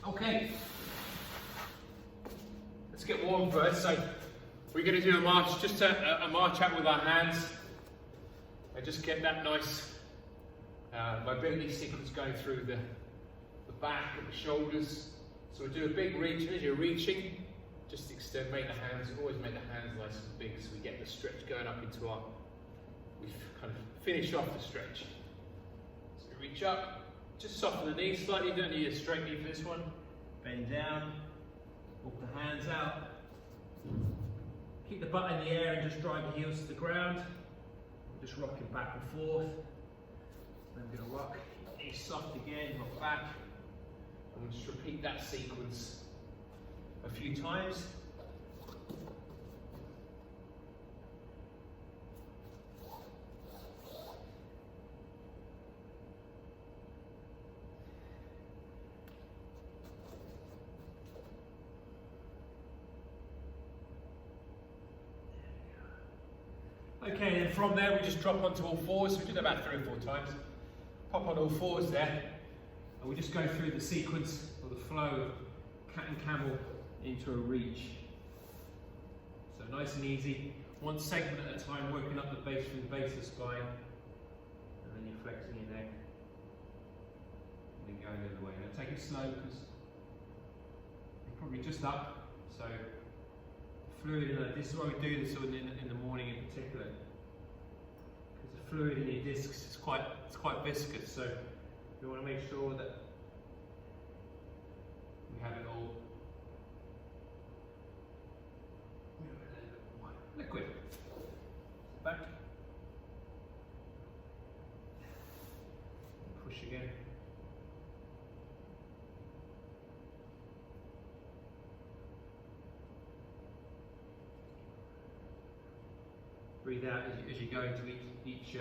Okay, let's get warm first. So we're going to do a march, just a march out with our hands, and just get that nice mobility sequence going through the back and the shoulders. So we'll do a big reach, and as you're reaching, just extend, make the hands, always make the hands nice and big so we get the stretch going up into our, we kind of finish off the stretch. So reach up, just soften the knees slightly, you don't need a straight knee for this one. Bend down, walk the hands out. Keep the butt in the air and just drive the heels to the ground. Just rocking back and forth. Then we're going to rock, knees soft again, rock back. And we'll just repeat that sequence a few times. Okay, and from there we just drop onto all fours. So we did that about 3 or 4 times. Pop on all fours there, and we just go through the sequence or the flow of cat and camel into a reach. So nice and easy, one segment at a time, working up the base from the base of the spine, and then you're flexing your neck, and then going the other way. Now take it slow because you're probably just up, so fluid in that. This is why we do this in the morning in particular, because the fluid in your discs is quite viscous. So we want to make sure that we have it all liquid. Back. Push again. Breathe out as you go into each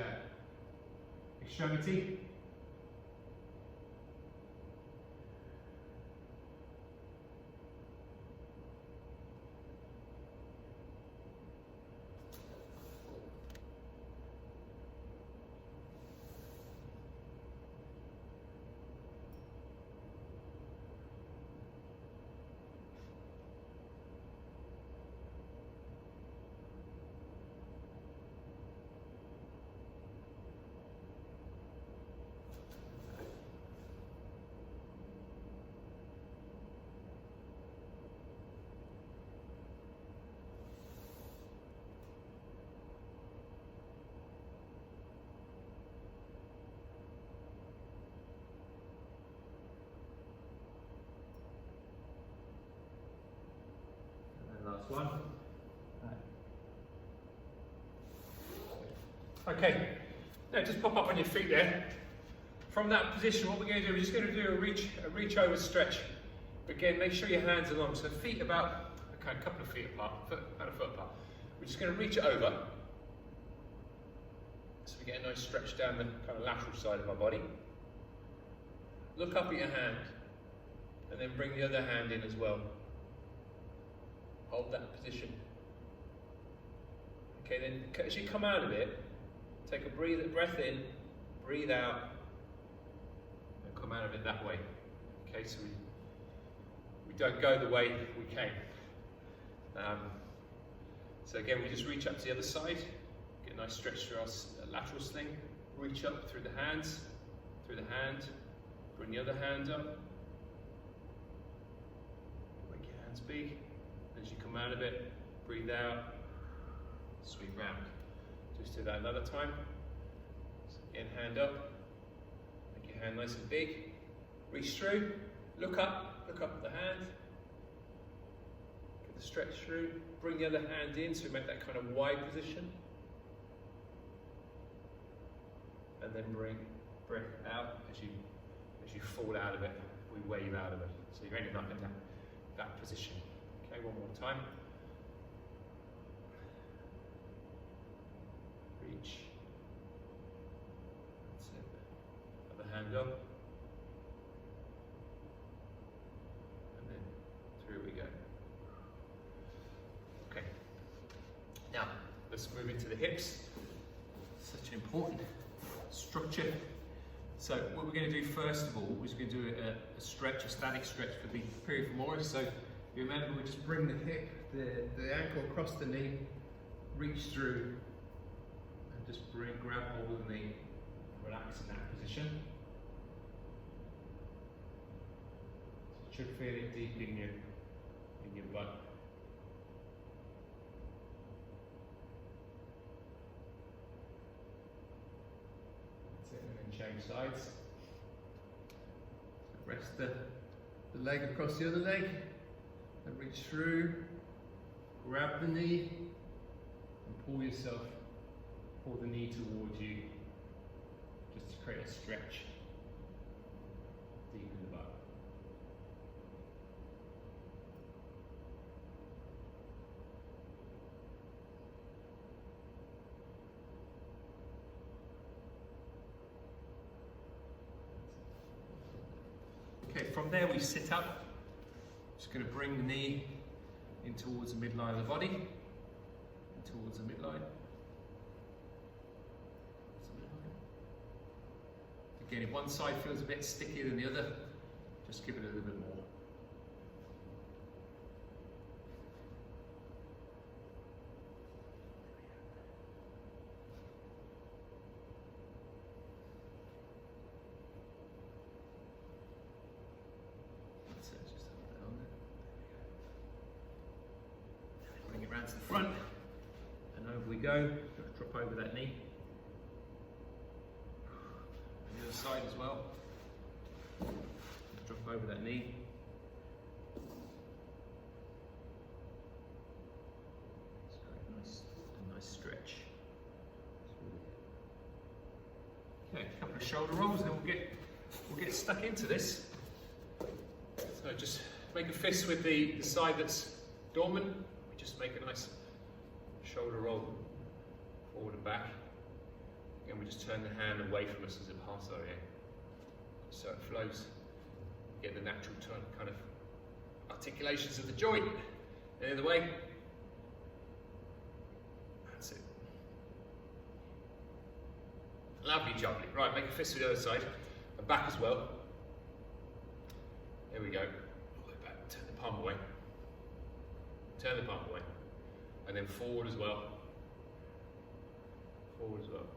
extremity. Last one. Okay, now just pop up on your feet there. From that position, what we're going to do, we're just going to do a reach over stretch. Again, make sure your hands are long, so feet about a couple of feet apart, about a foot apart. We're just going to reach it over, so we get a nice stretch down the kind of lateral side of our body. Look up at your hand, and then bring the other hand in as well. Hold that position. Okay, then as you come out of it, take a breath in, breathe out, and come out of it that way. Okay, so we don't go the way we came. So again, we just reach up to the other side, get a nice stretch through our lateral sling, reach up through the hand, bring the other hand up, make your hands big. As you come out of it, breathe out, sweep round. Just do that another time. So again, hand up, make your hand nice and big, reach through, look up at the hand, get the stretch through, bring the other hand in, so we make that kind of wide position, and then bring breath out as you fall out of it, we wave out of it. So you're ending up in that position. Okay, one more time. Reach. That's it. Other hand up. And then through we go. Okay. Now, let's move into the hips. Such an important structure. So what we're going to do first of all is we're going to do a stretch, a static stretch for the period femoris. So you remember we just bring the hip, the ankle across the knee, reach through, and just grab hold of the knee, relax in that position. You should feel it deep in your butt. And then change sides. Rest the leg across the other leg and reach through, grab the knee and pull the knee towards you just to create a stretch deep in the butt. Okay, from there we sit up. Just going to bring the knee in towards the midline of the body, and towards the midline. Again, if one side feels a bit stickier than the other, just give it a little bit more. Bring it round to the front, and over we go. Drop over that knee. And the other side as well. Drop over that knee. It's a nice stretch. Okay, a couple of shoulder rolls, then we'll get stuck into this. So just make a fist with the side that's dormant. Just make a nice shoulder roll forward and back. And we just turn the hand away from us as it passes our ear. So it flows. Get the natural kind of articulations of the joint. And the other way. That's it. Lovely jubbly. Right, make a fist with the other side. And back as well. There we go. All the way back. Turn the palm away. Turn the palm away, and then forward as well. Forward as well.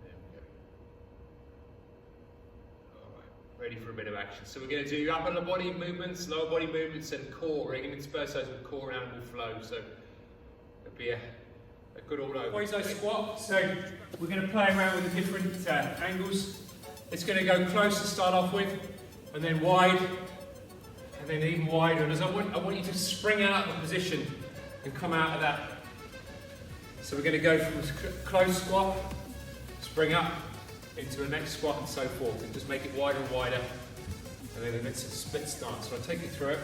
There we go. All right, ready for a bit of action. So we're going to do upper body movements, lower body movements, and core. We're going to intersperse those with core and animal flow. So it'll be a good all over. Quasi squat. So we're going to play around with the different angles. It's going to go close to start off with. And then wide, and then even wider. And I want you to spring out of the position and come out of that. So we're going to go from close squat, spring up into a next squat, and so forth, and just make it wider and wider. And then it's a split stance. So I'll take you through it.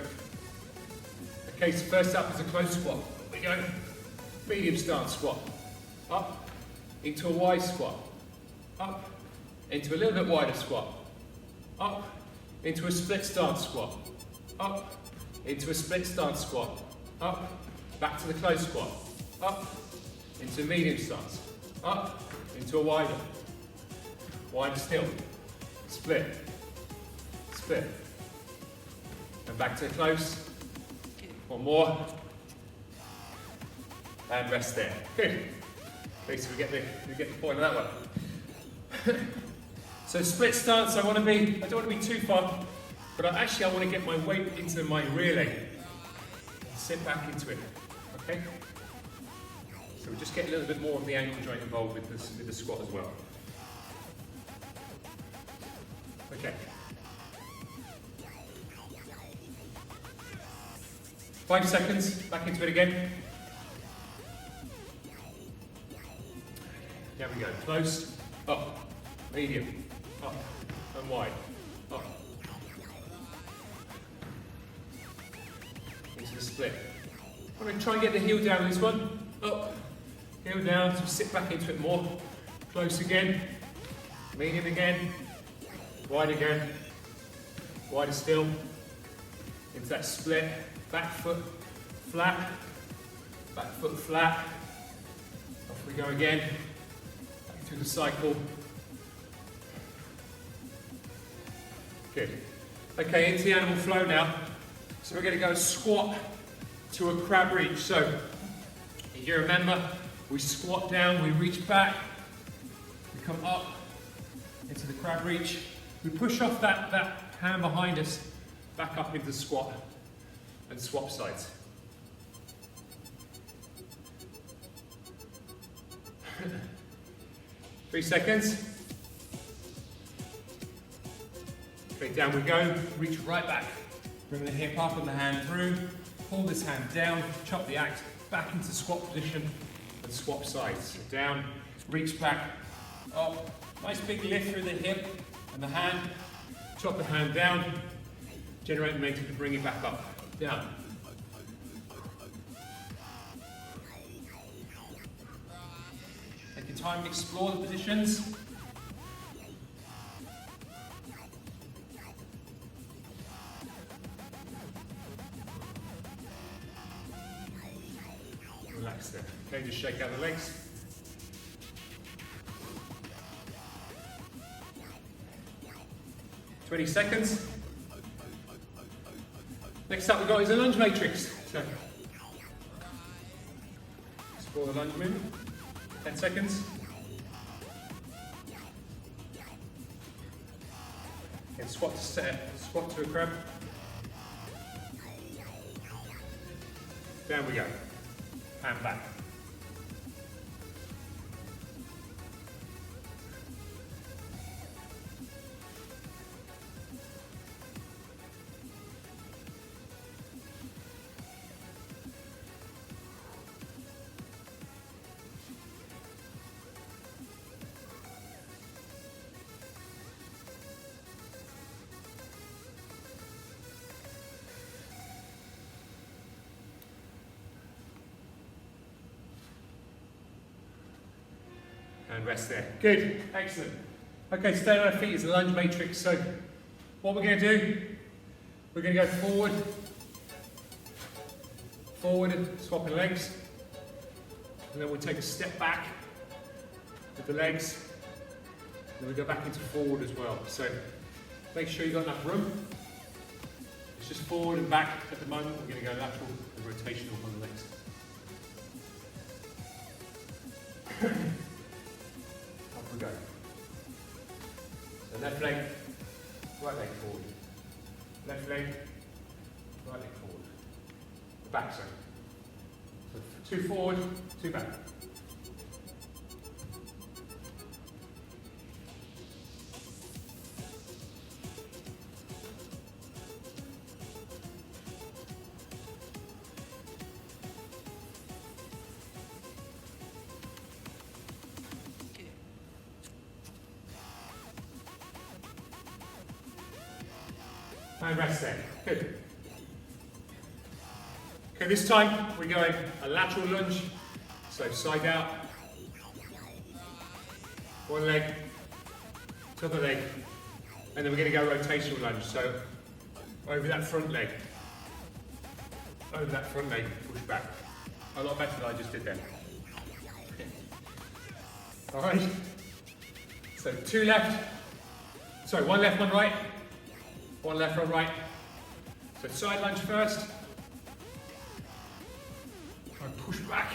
Okay, so first up is a close squat. Up we go. Medium stance squat. Up into a wide squat. Up into a little bit wider squat. Up into a split stance squat, up, into a split stance squat, up, back to the close squat, up, into a medium stance, up, into a wider still, split, split, and back to the close, one more, and rest there. Good. Okay, so we get the point of that one. So split stance, I don't want to be too far, but I want to get my weight into my rear leg. Sit back into it, okay? So we just get a little bit more of the ankle joint involved with the squat as well. Okay. 5 seconds, back into it again. There we go, close, up, medium. Up and wide. Up. Into the split. I'm going to try and get the heel down this one. Up. Heel down. So sit back into it more. Close again. Medium again. Wide again. Wider still. Into that split. Back foot flat. Back foot flat. Off we we go again, back through the cycle. Good. Okay, into the animal flow now. So we're going to go squat to a crab reach. So if you remember, we squat down, we reach back, we come up into the crab reach. We push off that hand behind us, back up into squat and swap sides. Three seconds. Okay, down we go, reach right back. Bring the hip up and the hand through, pull this hand down, chop the axe, back into squat position and swap sides. So down, reach back, up, nice big lift through the hip and the hand, chop the hand down, generate momentum to bring it back up, down. Take your time, explore the positions. Relax there. Okay, just shake out the legs. "20 seconds. Next up we've got is a lunge matrix. So, explore the lunge movement. 10 seconds. And squat to a crab. Down we go. And back. And rest there. Good, excellent. Okay, stay on our feet is a lunge matrix. So what we're going to do, we're going to go forward, swapping legs, and then we'll take a step back with the legs, and then we go back into forward as well. So make sure you've got enough room. It's just forward and back at the moment. We're going to go lateral and rotational on the legs. We go. So left leg, right leg forward. Left leg, right leg forward. Back, sorry. So 2 forward, 2 back. And rest there. Good. Okay, this time we're going a lateral lunge. So side out. One leg, to the leg. And then we're going to go rotational lunge. So over that front leg. Over that front leg, push back. A lot better than I just did then. Alright. So 2 left. Sorry, 1 left, 1 right. 1 left, 1 right. So side lunge first. And push back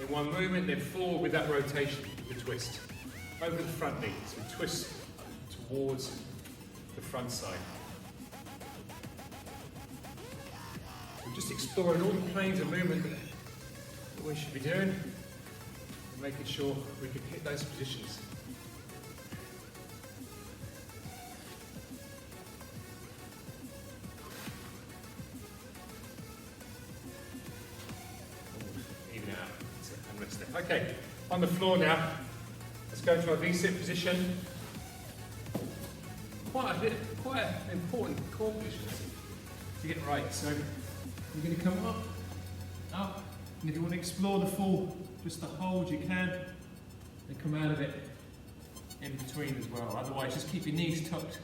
in one movement, then forward with that rotation, the twist. Over the front knee, so twist towards the front side. So just exploring all the planes of movement that we should be doing, and making sure we can hit those positions. Okay, on the floor now, let's go to our V-sit position. Quite an important core position to get right. So you're going to come up, and if you want to explore the full, just the hold you can, and come out of it in between as well. Otherwise, just keep your knees tucked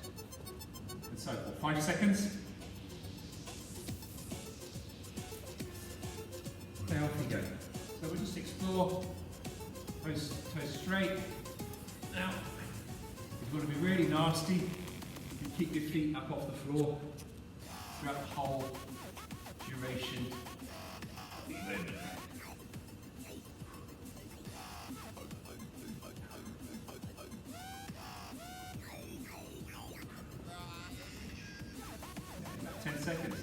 and so forth. 5 seconds. Okay, off you go. So we'll just explore Toes straight. Now, you've got to be really nasty and keep your feet up off the floor throughout the whole duration of the movement. About 10 seconds.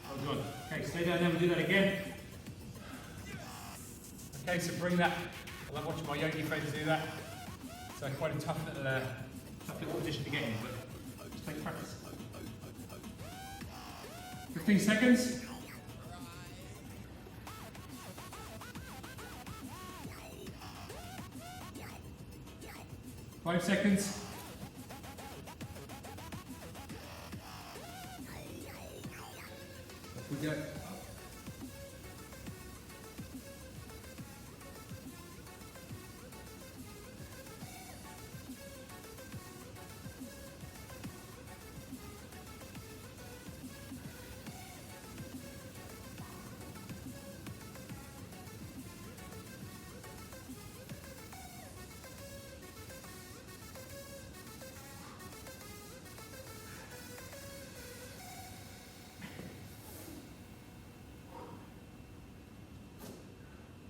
Well done. Okay, stay down there, we'll do that again. Okay, so bring that. I love watching my yogi friends do that. So quite a tough little position to get in, but just take practice. 15 seconds. Five seconds. Off we go.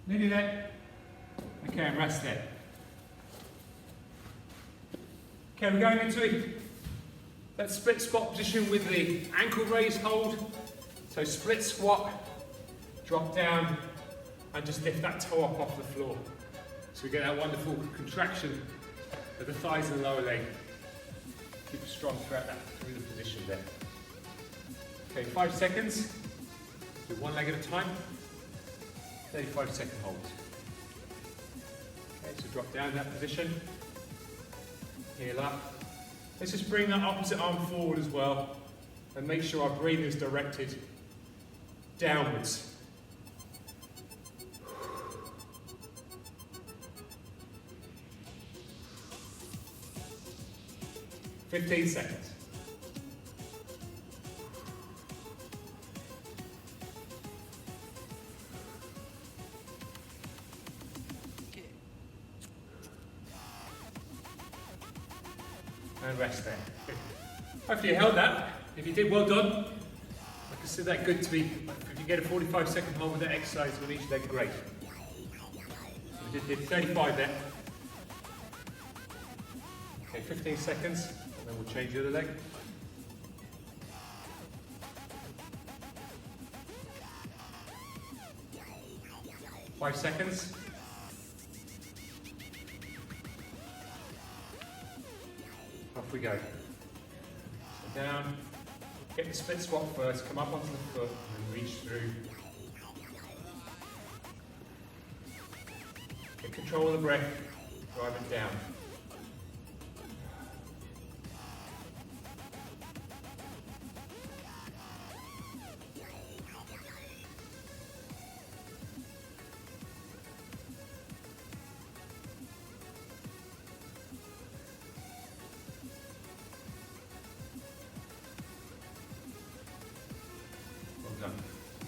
Nearly there. Okay, and rest there. Okay, we're going into that split squat position with the ankle raise hold. So split squat, drop down, and just lift that toe up off the floor. So we get that wonderful contraction of the thighs and the lower leg. Keep it strong throughout that, through the position there. Okay, 5 seconds. Do one leg at a time. 35-second hold. Okay, so drop down that position. Heel up. Let's just bring that opposite arm forward as well, and make sure our breathing is directed downwards. "15 seconds. And rest there. Good. Hopefully you held that. If you did, well done. I consider that good to be, if you get a 45-second hold with that exercise with each leg, great. We did 35 there. Okay, 15 seconds, and then we'll change the other leg. Five seconds. Off we go. So down, get the split squat first, come up onto the foot and reach through. Get control of the breath, drive it down.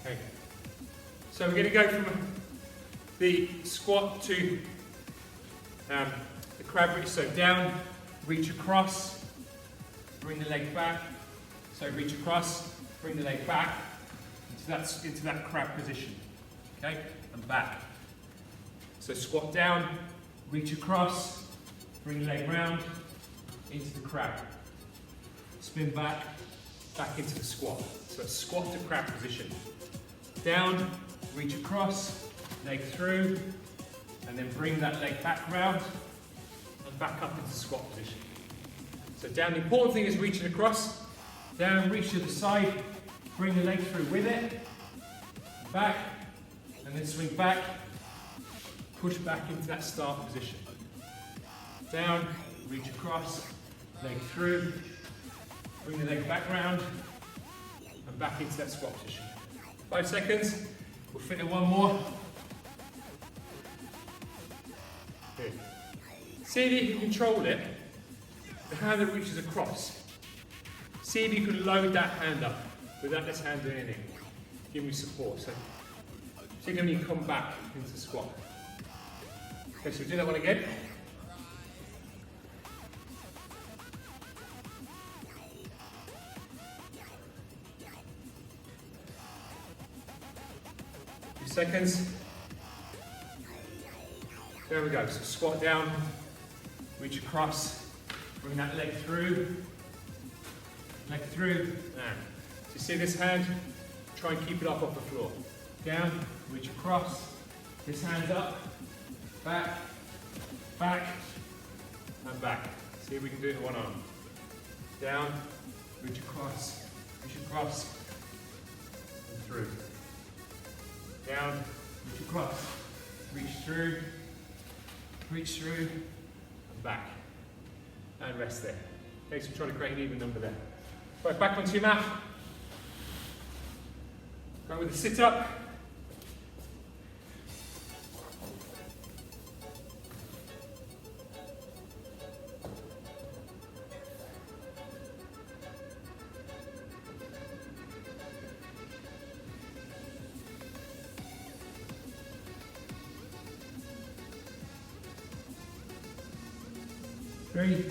Okay, so we're going to go from the squat to the crab reach. So down, reach across, bring the leg back. So reach across, bring the leg back into that crab position. Okay, and back. So squat down, reach across, bring the leg round into the crab. Spin back, back into the squat. So squat to crab position. Down, reach across, leg through, and then bring that leg back round and back up into squat position. So down, the important thing is reaching across. Down, reach to the side, bring the leg through with it, back, and then swing back, push back into that start position. Down, reach across, leg through, bring the leg back round, and back into that squat position. 5 seconds, we'll fit in one more. Good. See if you can control it, the hand that reaches across. See if you can load that hand up without this hand doing anything. Give me support. So, particularly when you come back into squat. Okay, so we'll do that one again. Seconds. There we go. So squat down, reach across, bring that leg through, now. So you see this hand? Try and keep it up off the floor. Down, reach across, this hand's up, back, back, and back. See if we can do it in one arm. Down, reach across, and through. Down, reach across, reach through, and back. And rest there. Okay, so try to create an even number there. Right, back onto your mat. Go with the sit up. Three,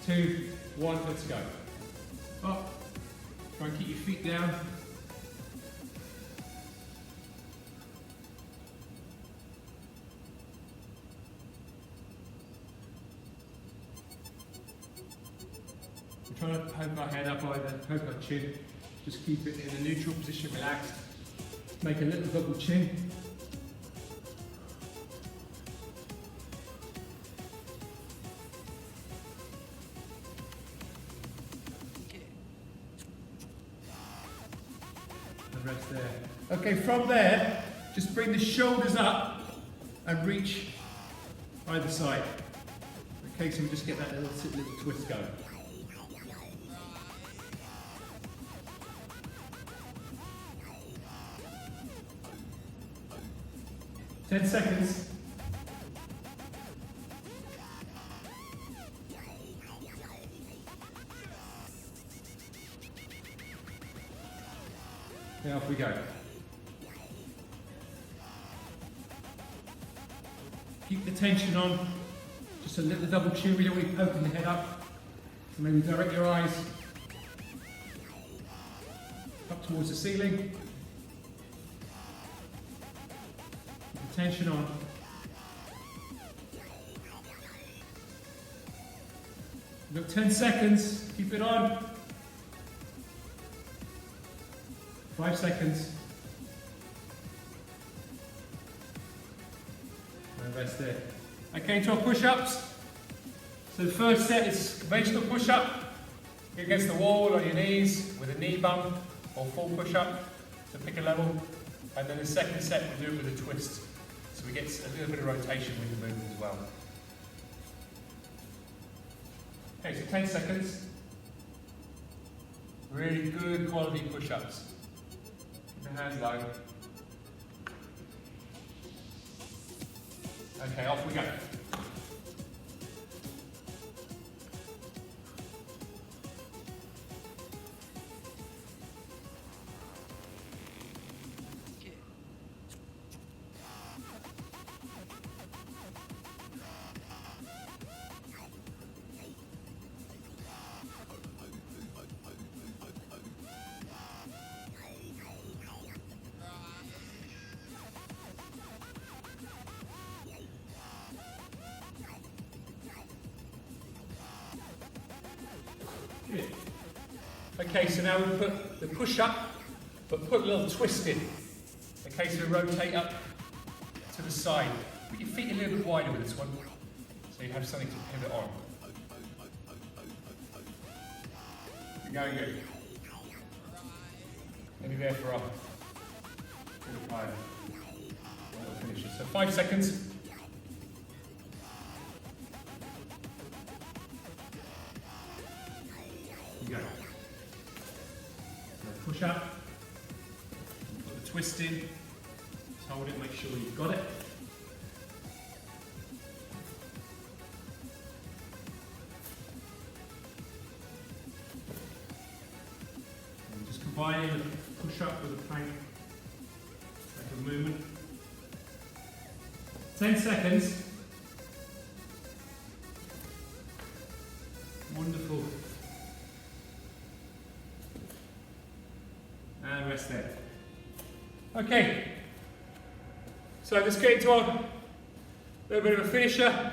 2, 1, let's go. Up. Try and keep your feet down. We're trying to poke our head up either, poke our chin. Just keep it in a neutral position, relaxed. Make a little double chin. Rest there. Okay, from there, just bring the shoulders up and reach either side. Okay, so we just get that little twist going. Ten seconds. Now off we go. Keep the tension on. Just a little double chin. We don't want to be poking the head up. So maybe direct your eyes up towards the ceiling. Keep the tension on. You've got 10 seconds. Keep it on. 5 seconds. And rest there. Okay, to our push-ups. So the first set is conventional push-up. You're against the wall on your knees with a knee bump or full push-up. So pick a level. And then the second set we do it with a twist. So we get a little bit of rotation with the movement as well. Okay, so 10 seconds. Really good quality push-ups. Keep the hands low. Okay, off we go. Good. Okay, so now we put the push up, but put a little twist in. Okay, so rotate up to the side. Put your feet a little bit wider with this one, so you have something to pivot on. You're going good. Maybe there for a little finisher. So 5 seconds. Go. Push up, put the twist in, just hold it, make sure you've got it. combining the push-up with the plank type of movement. 10 seconds. Wonderful. And rest there. Okay. So let's get into our little bit of a finisher. There's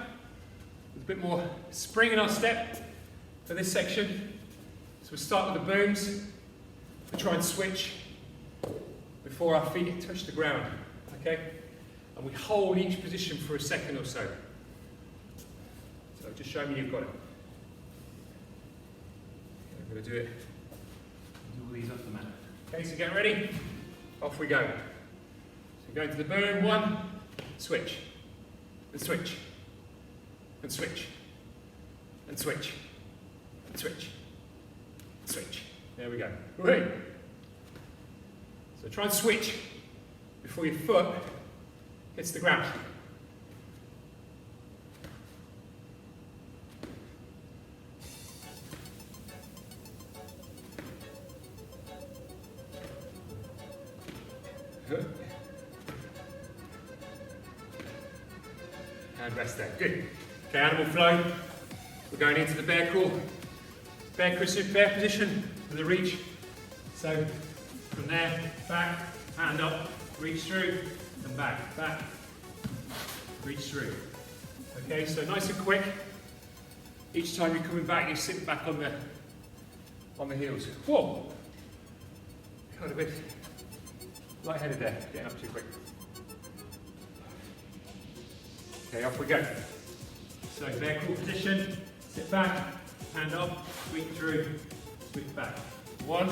a bit more spring in our step for this section. So we'll start with the booms. We try and switch before our feet touch the ground. Okay? And we hold each position for a second or so. So just show me you've got it. Okay, I'm going to do it. Do all these off the mat. Okay, so get ready. Off we go. So go into the boom. 1, switch, and switch, and switch, and switch, and switch, and switch. There we go. Great. So try and switch before your foot hits the ground. And rest there. Good. Okay, animal flow. We're going into the bear crawl. Bear position with the reach. So from there, back, hand up, reach through, and back, reach through. Okay, so nice and quick. Each time you're coming back, you sit back on the heels. Whoa! Got a bit light-headed there, getting up too quick. Okay, off we go. So bear crawl position, sit back, hand up, sweep through, sweep back. 1,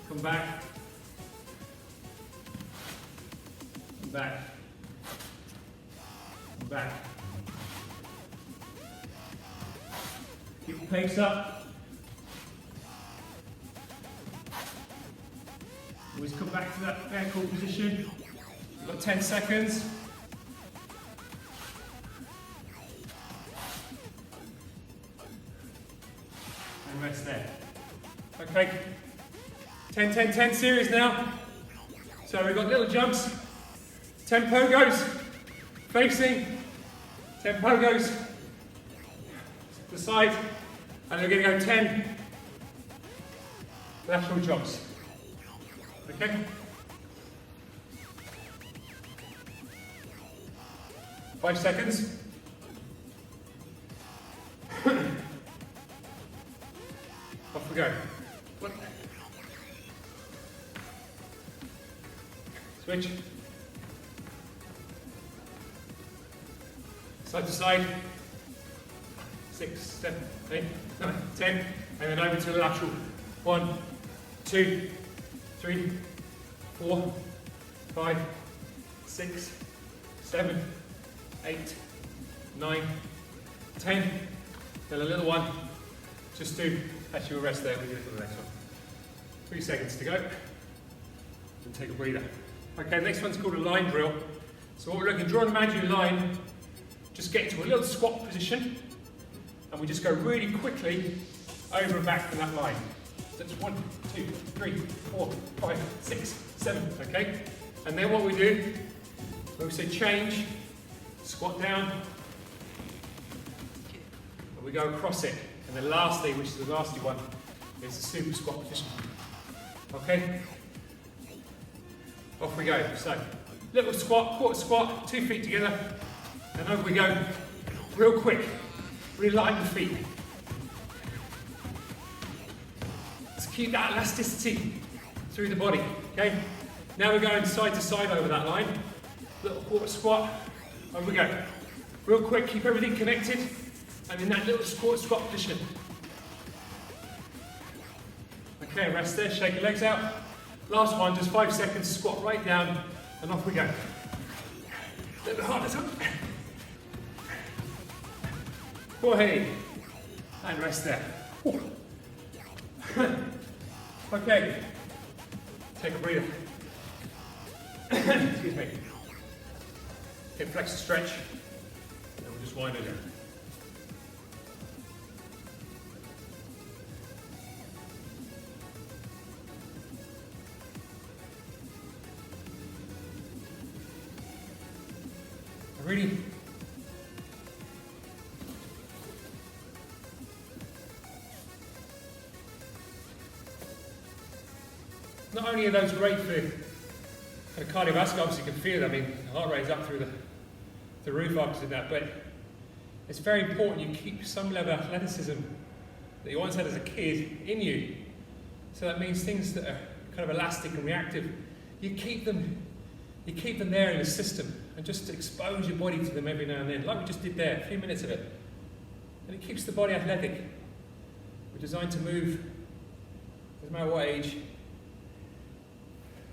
come back, come back, come back. Keep the pace up. Always come back to that bear crawl position. You've got 10 seconds. And rest there. Okay. 10, 10, 10 series now. So we've got little jumps. 10 pogos. Facing. 10 pogos. To the side. And we're going to go 10 lateral jumps. Okay? Five seconds. Off we go. One. Switch. Side to side. 6, 7, 8, 9, 10. And then over to the lateral. 1, 2, 3, 4, 5, 6, 7, 8, 9, 10. Then a little one. Just do, actually we'll rest there, we'll do it for the next one. 3 seconds to go. And take a breather. Okay, the next one's called a line drill. So what we're looking, draw an imaginary line, just get into a little squat position, and we just go really quickly over and back from that line. So it's 1, 2, 3, 4, 5, 6, 7, okay? And then what we do, when we say change, squat down, and we go across it. And then lastly, which is the nasty one, is the super squat position. Okay? Off we go. So, little squat, quarter squat, 2 feet together, and over we go, real quick. Really lighten the feet. Let's keep that elasticity through the body, okay? Now we're going side to side over that line. Little quarter squat, over we go. Real quick, keep everything connected, and in that little quarter squat position. Okay, rest there, shake your legs out. Last one, just 5 seconds, squat right down, and off we go. A little bit harder, so. Forehead, and rest there. Okay, take a breather. Excuse me. Okay, flex and stretch, and we'll just wind it down. really not only are those great for kind of cardiovascular, obviously you can feel it, I mean, the heart rate is up through the roof after that, but it's very important you keep some level of athleticism that you once had as a kid in you. So that means things that are kind of elastic and reactive, you keep them there in the system and just expose your body to them every now and then, like we just did there, a few minutes of it. And it keeps the body athletic. We're designed to move, no matter what age,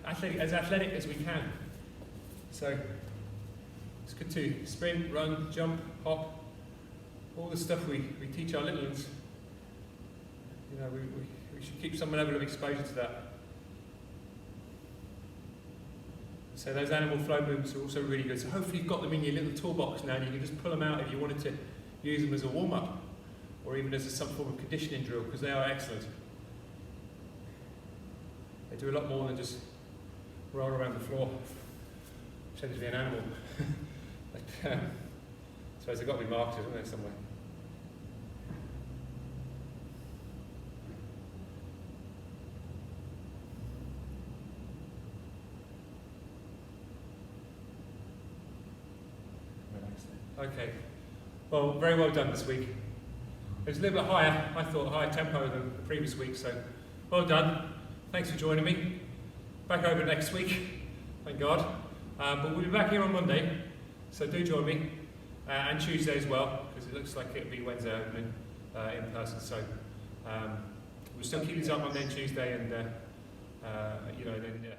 as athletic as we can. So it's good to sprint, run, jump, hop, all the stuff we teach our little ones. You know, we should keep some level of exposure to that. So those animal flow movements are also really good. So hopefully you've got them in your little toolbox now and you can just pull them out if you wanted to use them as a warm-up or even as some form of conditioning drill, because they are excellent. They do a lot more than just roll around the floor, pretend to be an animal. But, I suppose they've got to be marketed, haven't they, somewhere? Okay, well, very well done this week. It was a little bit higher, I thought, higher tempo than the previous week, so well done. Thanks for joining me. Back over next week, thank God. But we'll be back here on Monday, so do join me, and Tuesday as well, because it looks like it'll be Wednesday opening in person. So we'll still keep this up Monday and Tuesday, and you know, then.